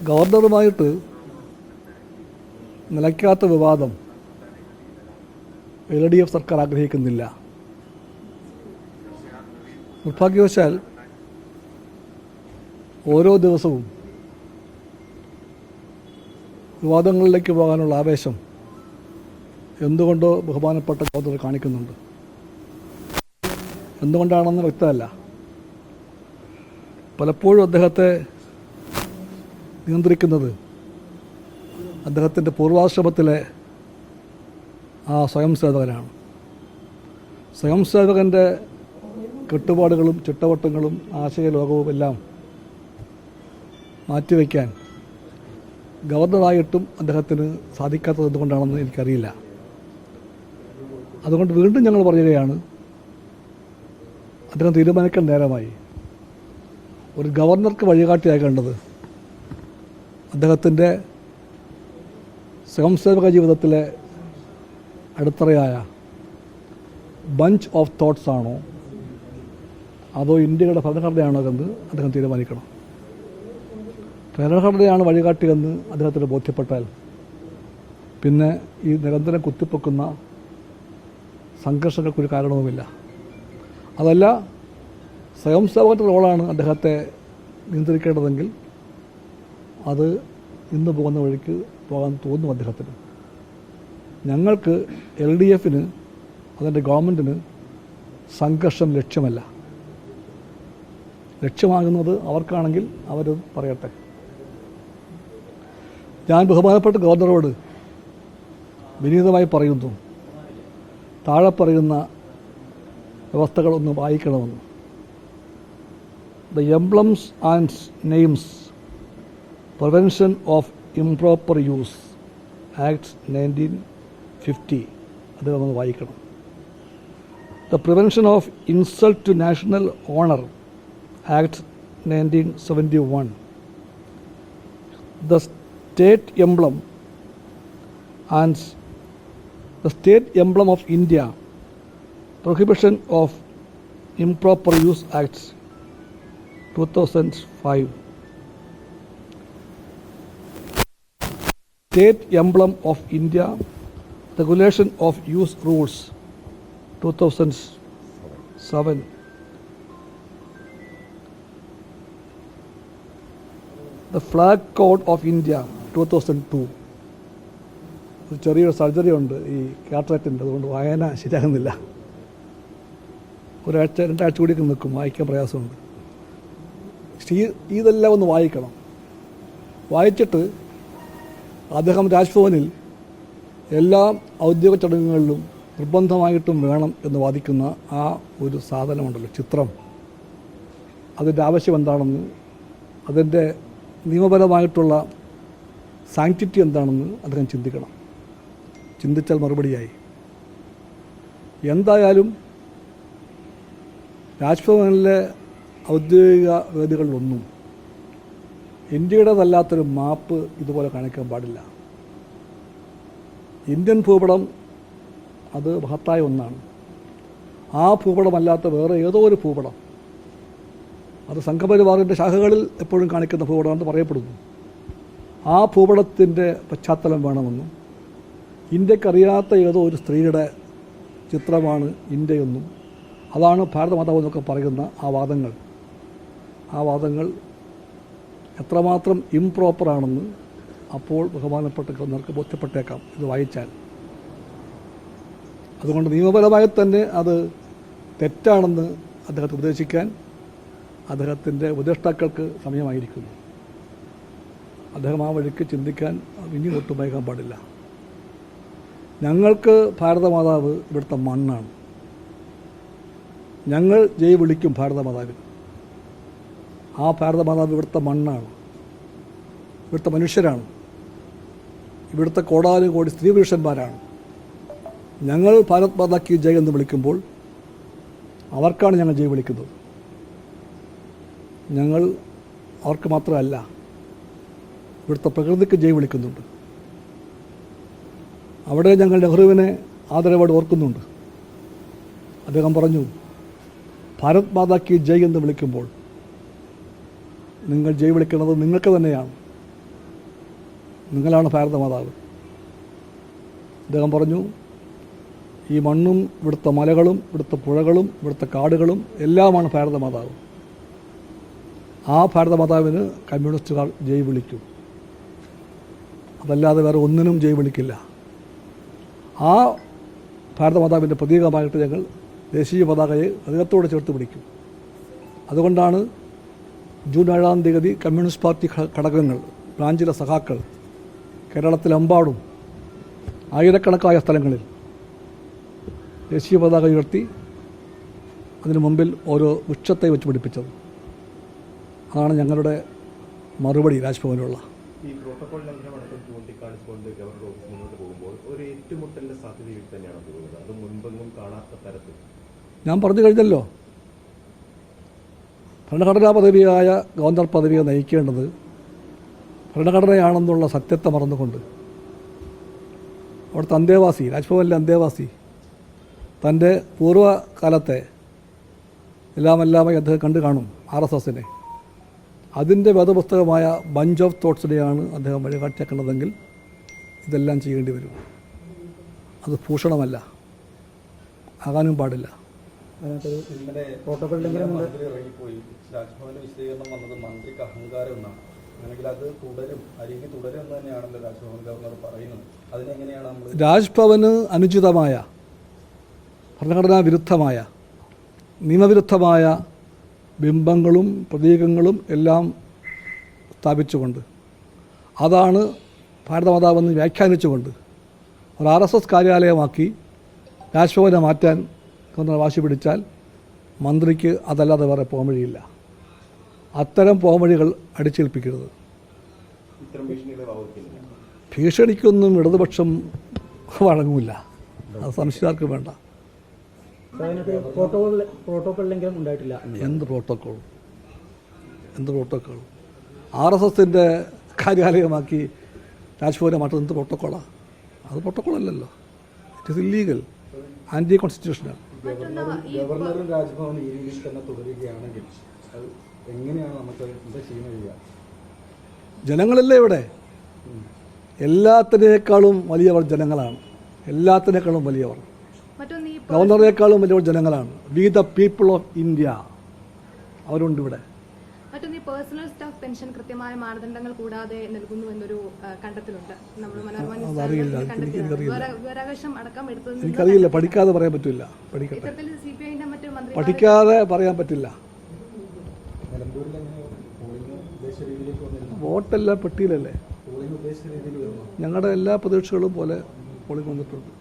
ഗവർണറുമായിട്ട് നിലയ്ക്കാത്ത വിവാദം LDF സർക്കാർ ആഗ്രഹിക്കുന്നില്ല. നിർഭാഗ്യവശാൽ ഓരോ ദിവസവും വിവാദങ്ങളിലേക്ക് പോകാനുള്ള ആവേശം എന്തുകൊണ്ടോ ബഹുമാനപ്പെട്ട ഗവർണർ കാണിക്കുന്നുണ്ട്. എന്തുകൊണ്ടാണെന്ന് വ്യക്തമല്ല. പലപ്പോഴും അദ്ദേഹത്തെ നിയന്ത്രിക്കുന്നത് അദ്ദേഹത്തിൻ്റെ പൂർവാശ്രമത്തിലെ ആ സ്വയം സേവകനാണ്. സ്വയം സേവകൻ്റെ കെട്ടുപാടുകളും ചിട്ടവട്ടങ്ങളും ആശയലോകവും എല്ലാം മാറ്റിവെക്കാൻ ഗവർണറായിട്ടും അദ്ദേഹത്തിന് സാധിക്കാത്തത് എന്തുകൊണ്ടാണെന്ന് എനിക്കറിയില്ല. അതുകൊണ്ട് വീണ്ടും ഞങ്ങൾ പറയുകയാണ്, അദ്ദേഹം തീരുമാനിക്കാൻ നേരമായി. ഒരു ഗവർണർക്ക് വഴികാട്ടിയാകേണ്ടത് അദ്ദേഹത്തിൻ്റെ സ്വയംസേവക ജീവിതത്തിലെ അടിത്തറയായ ബഞ്ച് ഓഫ് തോട്ട്സ് ആണോ അതോ ഇന്ത്യയുടെ ഭരണഘടനയാണോ എന്ന് അദ്ദേഹം തീരുമാനിക്കണം. ഭരണഘടനയാണ് വഴികാട്ടിയെന്ന് അദ്ദേഹത്തിന് ബോധ്യപ്പെട്ടാൽ പിന്നെ ഈ നിരന്തരം കുത്തിപ്പൊക്കുന്ന സംഘർഷങ്ങൾക്കൊരു കാരണവുമില്ല. അതല്ല, സ്വയംസേവകൻ്റെ റോളാണ് അദ്ദേഹത്തെ നിയന്ത്രിക്കേണ്ടതെങ്കിൽ അത് ഇന്ന് പോകുന്ന വഴിക്ക് പോകാൻ തോന്നും അദ്ദേഹത്തിന്. ഞങ്ങൾക്ക് LDFന് അതിൻ്റെ ഗവൺമെൻറ്റിന് സംഘർഷം ലക്ഷ്യമല്ല. ലക്ഷ്യമാകുന്നത് അവർക്കാണെങ്കിൽ അവർ പറയട്ടെ. ഞാൻ ബഹുമാനപ്പെട്ട ഗവർണറോട് വിനീതമായി പറയുന്നു, താഴെ പറയുന്ന വ്യവസ്ഥകളൊന്ന് വായിക്കണമെന്ന്. The emblems and names, Prevention of Improper Use, Act 1950, അത് നമ്മൾ വായിക്കണം. The Prevention of Insult to National Honor, Act 1971. The state emblem and the state emblem of India, Prohibition of Improper Use Act 2005. State emblem of India, Regulation of Use Rules 2007. The Flag Code of India 2002. ഒരു ചെറിയൊരു surgery ഉണ്ട് ഈ കാറ്ററാക്റ്റിൻ്റെ, അതുകൊണ്ട് വായന ശരിയാകുന്നില്ല. ഒരാഴ്ച 2 ആഴ്ച കൂടി നിൽക്കും, വായിക്കാൻ പ്രയാസമുണ്ട്. ഇതെല്ലാം ഒന്ന് വായിക്കണം. വായിച്ചിട്ട് അദ്ദേഹം രാജ്ഭവനിൽ എല്ലാ ഔദ്യോഗിക ചടങ്ങുകളിലും നിർബന്ധമായിട്ടും വേണം എന്ന് വാദിക്കുന്ന ആ ഒരു സാധനമുണ്ടല്ലോ, ചിത്രം, അതിൻ്റെ ആവശ്യം എന്താണെന്ന്, അതിൻ്റെ നിയമപരമായിട്ടുള്ള സാങ്ക്ടിറ്റി എന്താണെന്ന് അദ്ദേഹം ചിന്തിക്കണം. ചിന്തിച്ചാൽ മറുപടിയായി. എന്തായാലും രാജ്ഭവനിലെ ഔദ്യോഗിക വേദികളിലൊന്നും ഇന്ത്യയുടേതല്ലാത്തൊരു മാപ്പ് ഇതുപോലെ കാണിക്കാൻ പാടില്ല. ഇന്ത്യൻ ഭൂപടം അത് മഹത്തായ ഒന്നാണ്. ആ ഭൂപടമല്ലാത്ത വേറെ ഏതോ ഒരു ഭൂപടം, അത് സംഘപരിവാറിൻ്റെ ശാഖകളിൽ എപ്പോഴും കാണിക്കുന്ന ഭൂപടമാണെന്ന് പറയപ്പെടുന്നു. ആ ഭൂപടത്തിൻ്റെ പശ്ചാത്തലം വേണമെന്നും ഇന്ത്യക്കറിയാത്ത ഏതോ ഒരു സ്ത്രീയുടെ ചിത്രമാണ് ഇന്ത്യയെന്നും അതാണ് ഭാരതമാതാവ് എന്നൊക്കെ പറയുന്ന ആ വാദങ്ങൾ എത്രമാത്രം ഇംപ്രോപ്പറാണെന്ന് അപ്പോൾ ബഹുമാനപ്പെട്ട ഗവർണർക്ക് ബോധ്യപ്പെട്ടേക്കാം ഇത് വായിച്ചാൽ. അതുകൊണ്ട് നിയമപരമായി തന്നെ അത് തെറ്റാണെന്ന് അദ്ദേഹത്തെ ഉപദേശിക്കാൻ അദ്ദേഹത്തിൻ്റെ ഉപദേഷ്ടാക്കൾക്ക് സമയമായിരിക്കുന്നു. അദ്ദേഹം ആ വഴിക്ക് ചിന്തിക്കാൻ ഇനി ഒട്ടും വൈകാൻ പാടില്ല. ഞങ്ങൾക്ക് ഭാരതമാതാവ് ഇവിടുത്തെ മണ്ണാണ്. ഞങ്ങൾ ജയ് വിളിക്കും ഭാരതമാതാവിന്. ആ ഭാരതമാതാവ് ഇവിടുത്തെ മണ്ണാണ്, ഇവിടുത്തെ മനുഷ്യരാണ്, ഇവിടുത്തെ കോടാനുകോടി സ്ത്രീ പുരുഷന്മാരാണ്. ഞങ്ങൾ ഭാരത് മാതാ കി ജയ് എന്ന് വിളിക്കുമ്പോൾ അവർക്കാണ് ഞങ്ങൾ ജയ് വിളിക്കുന്നത്. ഞങ്ങൾ അവർക്ക് മാത്രമല്ല, ഇവിടുത്തെ പ്രകൃതിക്ക് ജയ് വിളിക്കുന്നുണ്ട്. അവിടെ ഞങ്ങൾ നെഹ്റുവിനെ ആദരവോടെ ഓർക്കുന്നുണ്ട്. അദ്ദേഹം പറഞ്ഞു, ഭാരത് മാതാ കി ജയ് എന്ന് വിളിക്കുമ്പോൾ നിങ്ങൾ ജയ് വിളിക്കുന്നത് നിങ്ങൾക്ക് തന്നെയാണ്. നിങ്ങളാണ് ഭാരതമാതാവ്. അദ്ദേഹം പറഞ്ഞു, ഈ മണ്ണും ഇവിടുത്തെ മലകളും ഇവിടുത്തെ പുഴകളും ഇവിടുത്തെ കാടുകളും എല്ലാമാണ് ഭാരതമാതാവ്. ആ ഭാരതമാതാവിന് കമ്മ്യൂണിസ്റ്റുകാർ ജയ് വിളിക്കും, അതല്ലാതെ വേറെ ഒന്നിനും ജയ് വിളിക്കില്ല. ആ ഭാരതമാതാവിൻ്റെ പ്രതീകമായിട്ട് ഞങ്ങൾ ദേശീയ പതാകയെ ഹൃദയത്തോടെ ചേർത്ത് പിടിക്കും. അതുകൊണ്ടാണ് ജൂൺ 7-ാം തീയതി കമ്മ്യൂണിസ്റ്റ് പാർട്ടി ഘടകങ്ങൾ, ബ്രാഞ്ചിലെ സഖാക്കൾ കേരളത്തിലെമ്പാടും ആയിരക്കണക്കായ സ്ഥലങ്ങളിൽ ദേശീയ പതാക ഉയർത്തി അതിനു മുമ്പിൽ ഓരോ വൃക്ഷത്തെ വെച്ച് പിടിപ്പിച്ചത്. അതാണ് ഞങ്ങളുടെ മറുപടി രാജ്ഭവനുള്ള. ഈ പ്രോട്ടോകോൾ ലംഘനമടക്കം ചൂണ്ടിക്കാണിച്ചുകൊണ്ട് ഗവർണർ ഓഫീസ് മുന്നോട്ട് പോകുമ്പോൾ ഒരു ഏറ്റുമുട്ടലിന്റെ സാധ്യതയിൽ തന്നെയാണ് തോന്നുന്നത്. അത് മുൻപെങ്ങും കാണാത്ത തരത്തിൽ. ഞാൻ പറഞ്ഞു കഴിഞ്ഞല്ലോ, ഭരണഘടനാ പദവിയായ ഗവർണർ പദവിയെ നയിക്കേണ്ടത് ഭരണഘടനയാണെന്നുള്ള സത്യത്തെ മറന്നുകൊണ്ട് അവിടുത്തെ അന്തേവാസി, രാജ്ഭവനിലെ അന്തേവാസി തൻ്റെ പൂർവ്വകാലത്തെ എല്ലാമെല്ലാമായി അദ്ദേഹം കണ്ടു കാണും RSSനെ. അതിൻ്റെ വേദപുസ്തകമായ ബഞ്ച് ഓഫ് തോട്ട്സിനെയാണ് അദ്ദേഹം വഴികാട്ടിയാക്കേണ്ടതെങ്കിൽ ഇതെല്ലാം ചെയ്യേണ്ടി വരും. അത് ഭൂഷണമല്ല, ആകാനും പാടില്ല. ഇന്നലെ പ്രോട്ടോകോൾ മന്ത്രി ഇറങ്ങിപ്പോയി. രാജ്ഭവന്റെ വിശദീകരണം വന്നത് മന്ത്രിക്ക് അഹങ്കാരം എന്നാണ്. അല്ലെങ്കിൽ അത് തുടരും, അരികെ തുടരും എന്ന് തന്നെയാണല്ലോ രാജ്ഭവൻ ഗവർണർ പറയുന്നത്. അതിനെങ്ങനെയാണ് നമ്മൾ? രാജ്ഭവന് അനുചിതമായ, ഭരണഘടനാ വിരുദ്ധമായ, നിയമവിരുദ്ധമായ ബിംബങ്ങളും പ്രതീകങ്ങളും എല്ലാം സ്ഥാപിച്ചുകൊണ്ട്, അതാണ് ഭാരതമാതാവെന്ന് വ്യാഖ്യാനിച്ചുകൊണ്ട് ഒരു RSS കാര്യാലയമാക്കി രാജ്ഭവനെ മാറ്റാൻ ഗവർണർ വാശി പിടിച്ചാൽ മന്ത്രിക്ക് അതല്ലാതെ വേറെ പോംവഴിയില്ല. അത്തരം പോംവഴികൾ അടിച്ചേൽപ്പിക്കരുത്. ഭീഷണിക്കൊന്നും ഇടതുപക്ഷം വഴങ്ങൂല, അത് സംശയാർക്കും വേണ്ട. പ്രോട്ടോകോൾ ലംഘനം ഉണ്ടായിട്ടില്ല. എന്ത് പ്രോട്ടോക്കോൾ? RSSൻ്റെ കാര്യാലയമാക്കി രാജ്ഭവനെ മാറ്റുന്നത് എന്ത് പ്രോട്ടോക്കോളാണ്? അത് പ്രോട്ടോക്കോളല്ലല്ലോ. It is illegal, anti constitutional. ഗവർണറും രാജ്ഭവൻ ഈ രീതിയിൽ തന്നെ തുടരുകയാണെങ്കിൽ അത് എങ്ങനെയാണ് നമുക്ക് എന്താ ചെയ്യുന്നത്? ജനങ്ങളല്ലേ ഇവിടെ? എല്ലാത്തിനേക്കാളും വലിയവർ ജനങ്ങളാണ്. എല്ലാത്തിനേക്കാളും വലിയവർ ഗവർണറേക്കാളും വലിയവർ ജനങ്ങളാണ്. We the people of India, അവരുണ്ട് ഇവിടെ. മറ്റൊന്ന്, ഈ പേഴ്സണൽ സ്റ്റാഫ് പെൻഷൻ കൃത്യമായ മാനദണ്ഡങ്ങൾ കൂടാതെ നൽകുന്നു എന്നൊരു കണ്ടെത്തലുണ്ട്. എനിക്കറിയില്ല, പഠിക്കാതെ പറയാൻ പറ്റില്ല. പഠിക്കാതെ പറയാൻ പറ്റില്ല. വോട്ടെല്ലാം പെട്ടിയിലല്ലേ? ഞങ്ങളുടെ എല്ലാ പ്രതീക്ഷകളും പോലെ പോളിംഗ് വന്നിട്ടുണ്ട്.